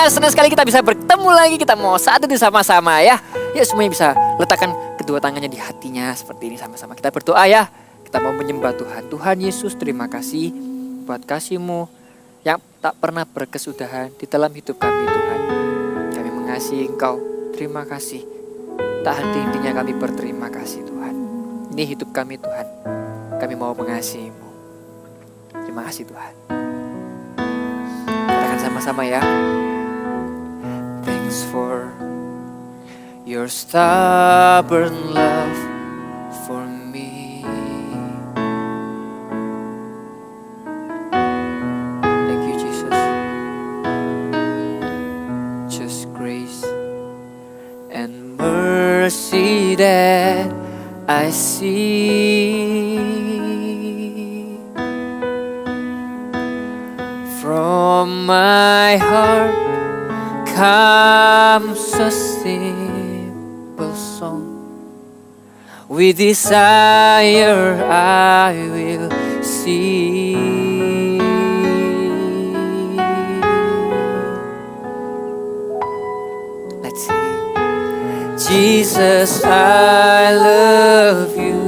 senang sekali kita bisa bertemu lagi. Kita mau satu sama-sama ya. Yuk semuanya bisa letakkan kedua tangannya di hatinya seperti ini sama-sama. Kita berdoa ya. Kita mau menyembah Tuhan. Tuhan Yesus, terima kasih buat kasih-Mu yang tak pernah berkesudahan di dalam hidup kami Tuhan. Kami mengasihi Engkau. Terima kasih. Tak henti-hentinya kami berterima kasih Tuhan. Ini hidup kami Tuhan. Kami mau mengasihi-Mu. Terima kasih Tuhan. Katakan sama-sama ya. Thanks for your stubborn love for me. Thank you Jesus. Just grace and mercy that I see. From my heart comes a simple song. With desire I will sing. Let's sing. Jesus, I love you.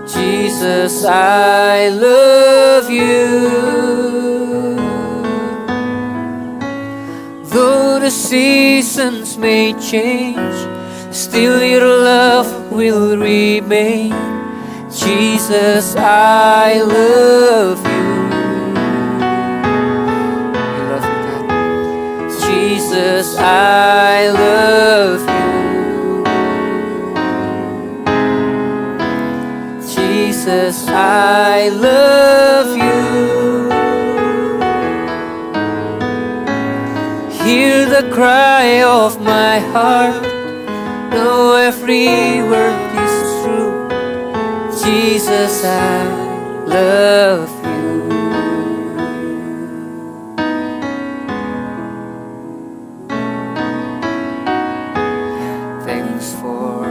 Jesus, I love you. Though the seasons may change, still your love will remain. Jesus, I love you. We love you, God. Jesus, I love you. Jesus, I love you. Hear the cry of my heart. Know every word is true. Jesus, I love you. Thanks for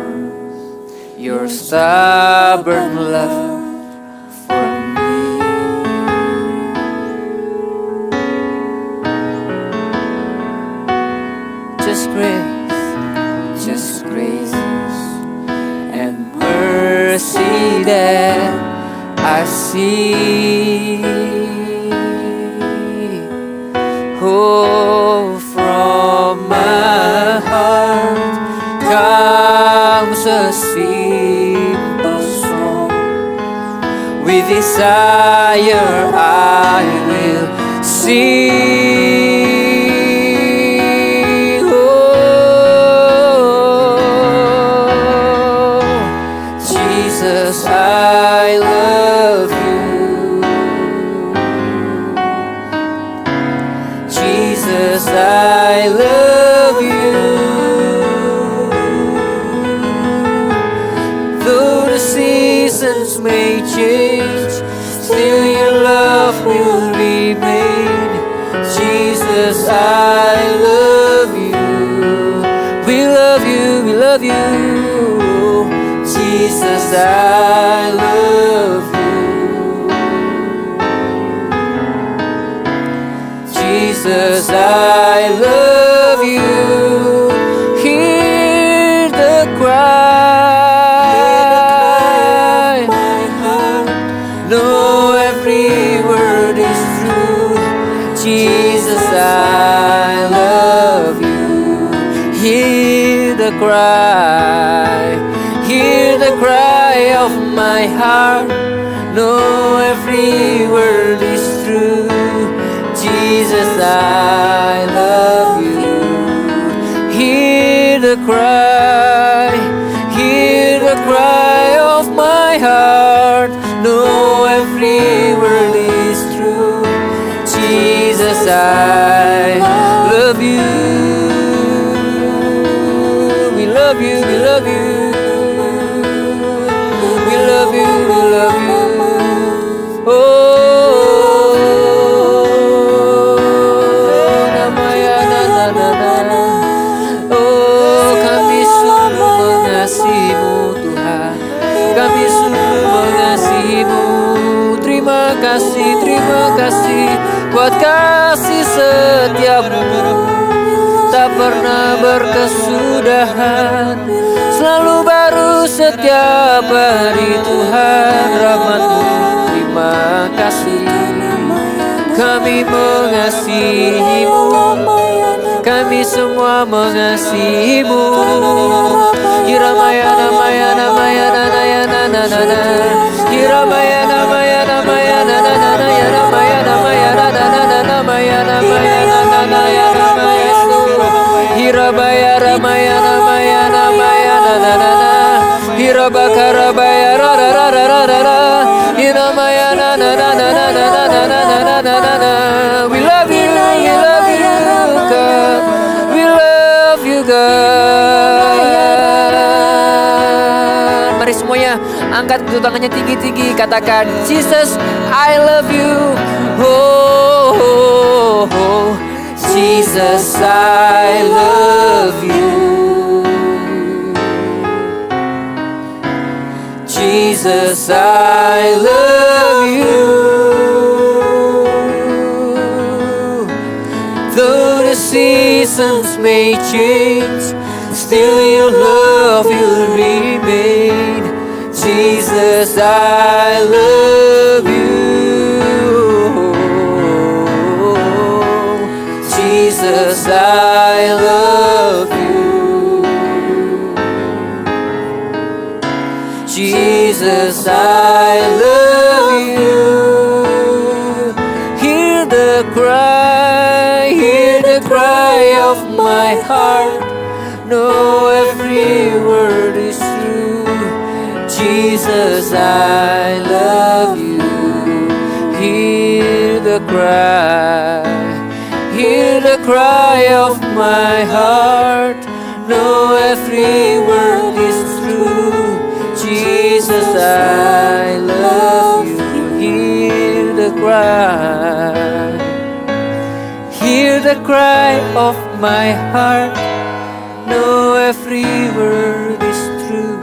your stubborn love for me. Just grace and mercy that I see. Oh, from my heart comes a simple song. With desire I will sing. Oh, Jesus, I love you. Jesus, I love you. Though the seasons may change, still your love will remain. Jesus, I love you. We love you, we love you. Jesus, I love you. Jesus, I love you. Hear the cry. Know every word is true. Jesus, I love you. Hear the cry. Hear the cry of my heart. Know every word is true. Jesus, I love you. Hear the cry. Hear the cry of my heart. Know every word is true. Jesus, I love you. We love you, we love you. We love you, we love you. Oh, namanya na. Oh, kami sungguh mengasihimu Tuhan. Kami sungguh mengasihimu. Terima kasih, terima kasih. buat kasih setiamu tak pernah berkesudahan, selalu baru setiap hari Tuhan rahmat-Mu. Terima kasih, kami mengasihi-Mu, kami semua mengasihi-Mu. Hiramaya namaya namaya nanaya nanana, Hiramaya namaya namaya nanana, Hiramaya namaya nanana namaya namaya nanaya namaya, Hirabaya ramaya namaya namaya nanana, Hirabakarabaya rararararara, Hiramaya nanana nanana nanana. We love you, God. We love you, God. Mari semuanya angkat kedua tangannya tinggi-tinggi, katakan, Jesus, I love you. Oh, oh, oh. Jesus, I love you. Jesus, I love you. Though the seasons may change, still your love will remain. Jesus, I love you. Jesus, I love you. Jesus, I love you. Hear the cry of my heart. Know every word is true. Jesus, I love you. Hear the cry of my heart. Know every word is true. Jesus, I love you. Hear the cry of my heart. Know every word is true.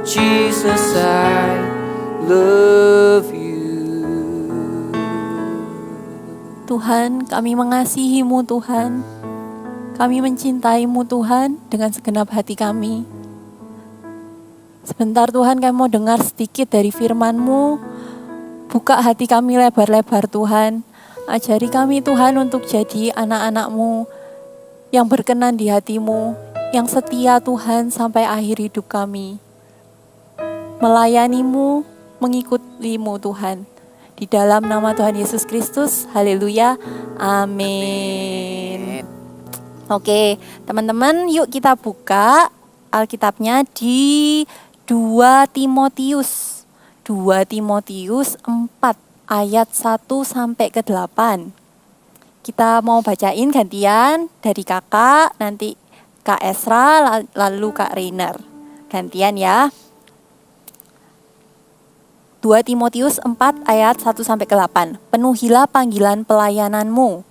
Jesus, I love you. Tuhan, kami mengasihi-Mu Tuhan. Kami mencintai-Mu Tuhan dengan segenap hati kami. Sebentar Tuhan, kami mau dengar sedikit dari firman-Mu. Buka hati kami lebar-lebar Tuhan. Ajari kami Tuhan untuk jadi anak-anak-Mu yang berkenan di hati-Mu, yang setia Tuhan sampai akhir hidup kami. Melayani-Mu, mengikuti-Mu Tuhan. Di dalam nama Tuhan Yesus Kristus, haleluya, amin. Oke, teman-teman, yuk kita buka Alkitabnya di 2 Timotius 4 ayat 1 sampai ke 8. Kita mau bacain gantian dari kakak, nanti Kak Esra, lalu Kak Reiner. Gantian ya. 2 Timotius 4 ayat 1 sampai ke 8. Penuhilah panggilan pelayananmu.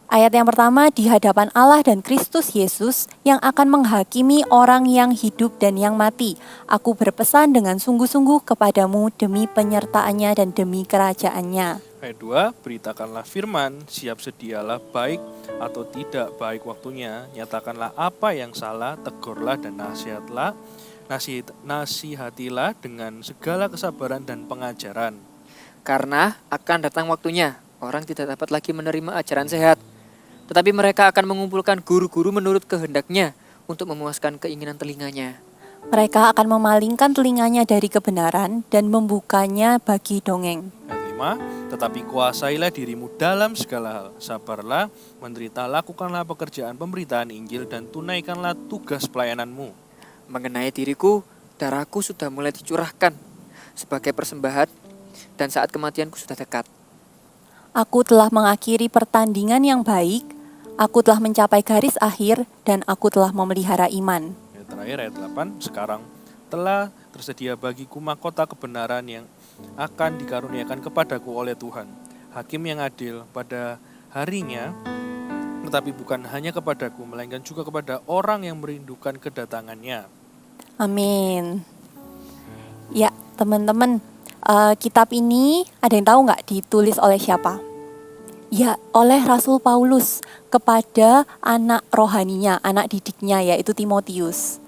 Ayat yang pertama, di hadapan Allah dan Kristus Yesus yang akan menghakimi orang yang hidup dan yang mati. Aku berpesan dengan sungguh-sungguh kepadamu demi penyertaannya dan demi kerajaannya. Ayat 2, beritakanlah firman, siap sedialah baik atau tidak baik waktunya, nyatakanlah apa yang salah, tegurlah dan nasihatilah dengan segala kesabaran dan pengajaran. Karena akan datang waktunya, orang tidak dapat lagi menerima ajaran sehat. Tetapi mereka akan mengumpulkan guru-guru menurut kehendaknya untuk memuaskan keinginan telinganya. Mereka akan memalingkan telinganya dari kebenaran dan membukanya bagi dongeng. Ayat 5, tetapi kuasailah dirimu dalam segala hal. Sabarlah, menderita, lakukanlah pekerjaan pemberitaan Injil dan tunaikanlah tugas pelayananmu. Mengenai diriku, darahku sudah mulai dicurahkan sebagai persembahan dan saat kematianku sudah dekat. Aku telah mengakhiri pertandingan yang baik, aku telah mencapai garis akhir, dan aku telah memelihara iman. Ayat terakhir, ayat 8, sekarang telah tersedia bagiku mahkota kebenaran yang akan dikaruniakan kepadaku oleh Tuhan, Hakim yang adil pada harinya, tetapi bukan hanya kepadaku, melainkan juga kepada orang yang merindukan kedatangannya. Amin. Ya, teman-teman, kitab ini ada yang tahu nggak ditulis oleh siapa? Ya, oleh Rasul Paulus kepada anak rohaninya, anak didiknya yaitu Timotius.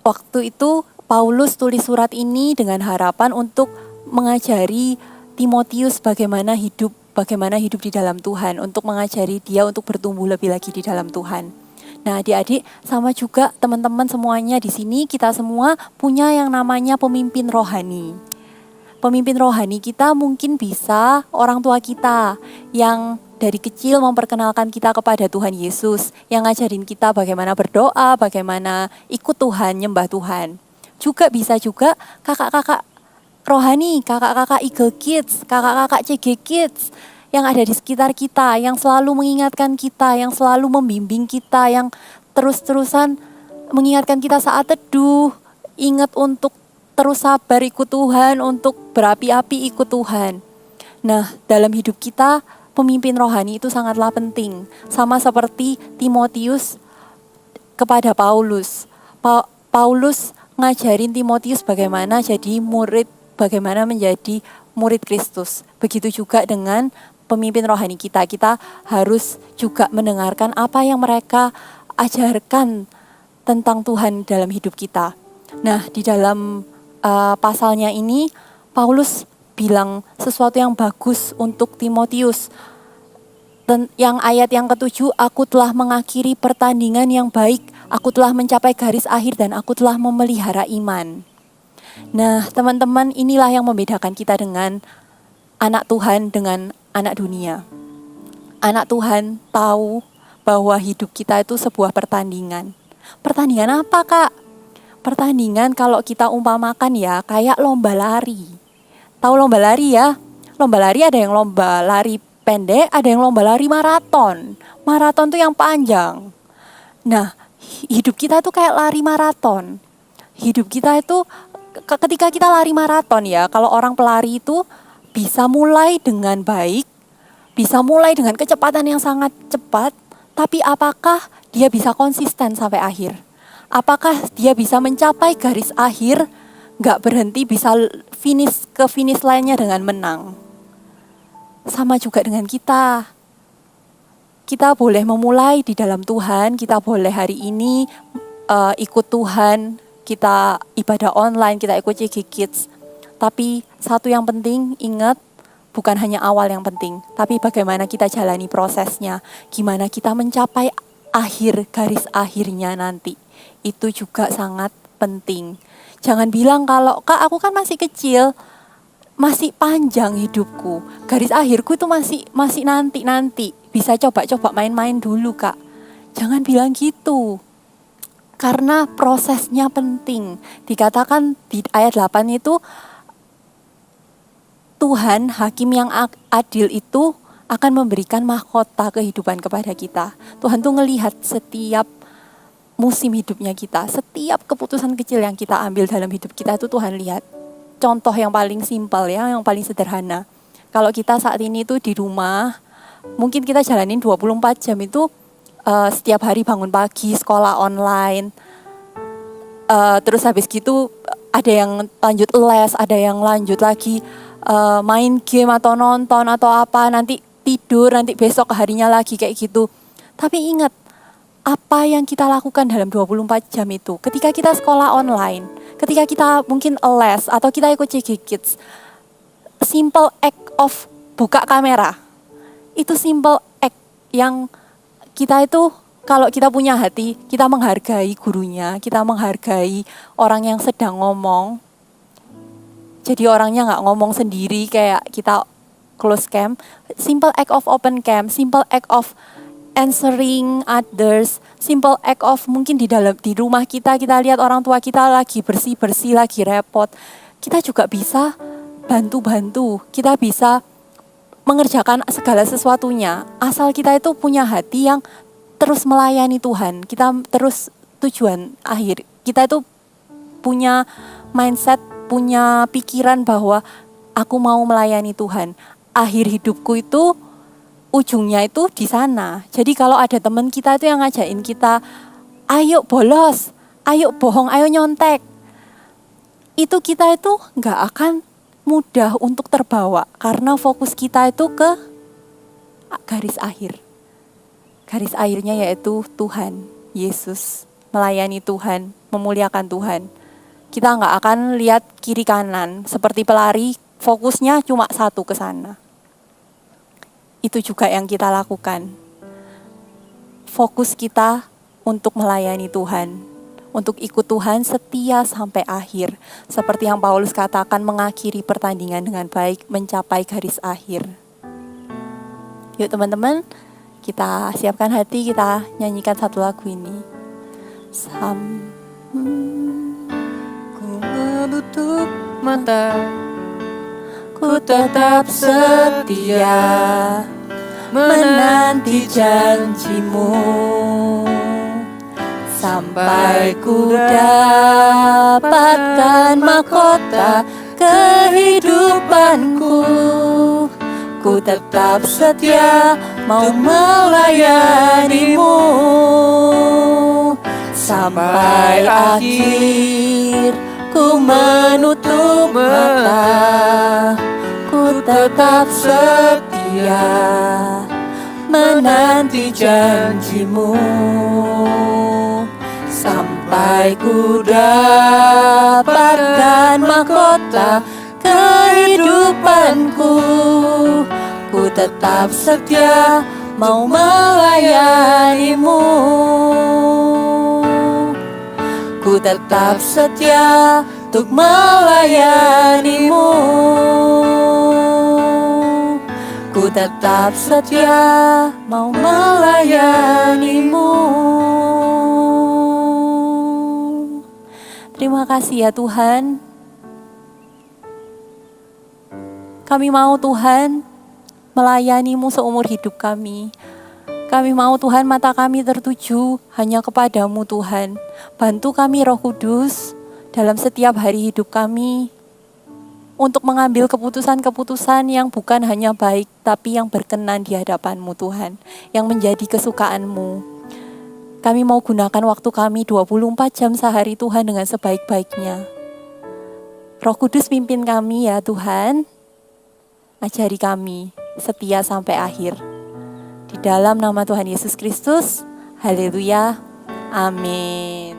Waktu itu Paulus tulis surat ini dengan harapan untuk mengajari Timotius bagaimana hidup di dalam Tuhan, untuk mengajari dia untuk bertumbuh lebih lagi di dalam Tuhan. Nah, adik-adik, sama juga teman-teman semuanya di sini, kita semua punya yang namanya pemimpin rohani. Pemimpin rohani kita mungkin bisa orang tua kita yang dari kecil memperkenalkan kita kepada Tuhan Yesus, yang ngajarin kita bagaimana berdoa, bagaimana ikut Tuhan, nyembah Tuhan. Juga bisa juga kakak-kakak rohani, kakak-kakak Eagle Kids, kakak-kakak CG Kids yang ada di sekitar kita, yang selalu mengingatkan kita, yang selalu membimbing kita, yang terus-terusan mengingatkan kita saat teduh, ingat untuk terus sabar ikut Tuhan, untuk berapi-api ikut Tuhan. Nah, dalam hidup kita, pemimpin rohani itu sangatlah penting. Sama seperti Timotius kepada Paulus. Paulus ngajarin Timotius bagaimana jadi murid, bagaimana menjadi murid Kristus. Begitu juga dengan pemimpin rohani kita. Kita harus juga mendengarkan apa yang mereka ajarkan tentang Tuhan dalam hidup kita. Nah, di dalam pasalnya ini, Paulus bilang sesuatu yang bagus untuk Timotius. Yang ayat yang ke-7, aku telah mengakhiri pertandingan yang baik, aku telah mencapai garis akhir dan aku telah memelihara iman. Nah, teman-teman, inilah yang membedakan kita dengan anak Tuhan dengan anak dunia. Anak Tuhan tahu bahwa hidup kita itu sebuah pertandingan. Pertandingan apa, Kak? Pertandingan kalau kita umpamakan ya, kayak lomba lari. Tahu lomba lari ya? Lomba lari ada yang lomba lari pendek, ada yang lomba lari maraton. Maraton tuh yang panjang. Nah, hidup kita tuh kayak lari maraton. Hidup kita itu ketika kita lari maraton ya, kalau orang pelari itu bisa mulai dengan baik, bisa mulai dengan kecepatan yang sangat cepat, tapi apakah dia bisa konsisten sampai akhir? Apakah dia bisa mencapai garis akhir, gak berhenti, bisa finish line-nya dengan menang? Sama juga dengan kita. Kita boleh memulai di dalam Tuhan, kita boleh hari ini ikut Tuhan, kita ibadah online, kita ikut CG Kids. Tapi satu yang penting, ingat, bukan hanya awal yang penting, tapi bagaimana kita jalani prosesnya, gimana kita mencapai akhir, garis akhirnya nanti. Itu juga sangat penting. Jangan bilang kalau, Kak, aku kan masih kecil, masih panjang hidupku, garis akhirku itu masih nanti. Bisa coba main-main dulu, Kak. Jangan bilang gitu. Karena prosesnya penting. Dikatakan di ayat 8 itu, Tuhan, hakim yang adil itu akan memberikan mahkota kehidupan kepada kita. Tuhan tuh ngelihat setiap musim hidupnya kita, setiap keputusan kecil yang kita ambil dalam hidup kita itu Tuhan lihat. Contoh yang paling simpel ya, yang paling sederhana. Kalau kita saat ini tuh di rumah, mungkin kita jalanin 24 jam itu setiap hari bangun pagi, sekolah online. Terus habis gitu ada yang lanjut les, ada yang lanjut lagi main game atau nonton atau apa, nanti tidur, nanti besok harinya lagi kayak gitu. Tapi ingat, apa yang kita lakukan dalam 24 jam itu, ketika kita sekolah online, ketika kita mungkin les atau kita ikut CG Kids, simple act of buka kamera, itu simple act yang kita itu, kalau kita punya hati, kita menghargai gurunya, kita menghargai orang yang sedang ngomong. Jadi orangnya gak ngomong sendiri kayak kita close cam. Simple act of open cam, simple act of answering others, simple act of mungkin di rumah kita lihat orang tua kita lagi bersih-bersih, lagi repot. Kita juga bisa bantu-bantu, kita bisa mengerjakan segala sesuatunya. Asal kita itu punya hati yang terus melayani Tuhan, kita terus tujuan akhir. Kita itu punya mindset, punya pikiran bahwa aku mau melayani Tuhan. Akhir hidupku itu, ujungnya itu di sana. Jadi kalau ada teman kita itu yang ngajakin kita, ayo bolos, ayo bohong, ayo nyontek, itu kita itu gak akan mudah untuk terbawa. Karena fokus kita itu ke garis akhir. Garis akhirnya yaitu Tuhan Yesus, melayani Tuhan, memuliakan Tuhan. Kita nggak akan lihat kiri kanan seperti pelari, fokusnya cuma satu ke sana. Itu juga yang kita lakukan. Fokus kita untuk melayani Tuhan, untuk ikut Tuhan setia sampai akhir. Seperti yang Paulus katakan, mengakhiri pertandingan dengan baik, mencapai garis akhir. Yuk teman-teman, kita siapkan hati, kita nyanyikan satu lagu ini. Ku menutup mata, ku tetap setia menanti janjimu, sampai ku dapatkan mahkota kehidupanku. Ku tetap setia mau melayanimu sampai akhir. Ku menutup mata, ku tetap setia menanti janjimu, sampai ku dapatkan mahkota kehidupanku. Ku tetap setia mau melayanimu. Ku tetap setia untuk melayanimu. Ku tetap setia mau melayanimu. Terima kasih ya Tuhan. Kami mau Tuhan melayanimu seumur hidup kami. Kami mau Tuhan mata kami tertuju hanya kepadamu Tuhan. Bantu kami Roh Kudus dalam setiap hari hidup kami untuk mengambil keputusan-keputusan yang bukan hanya baik tapi yang berkenan di hadapan-Mu Tuhan, yang menjadi kesukaan-Mu. Kami mau gunakan waktu kami 24 jam sehari Tuhan dengan sebaik-baiknya. Roh Kudus pimpin kami ya Tuhan. Ajari kami setia sampai akhir. Di dalam nama Tuhan Yesus Kristus, haleluya, amin.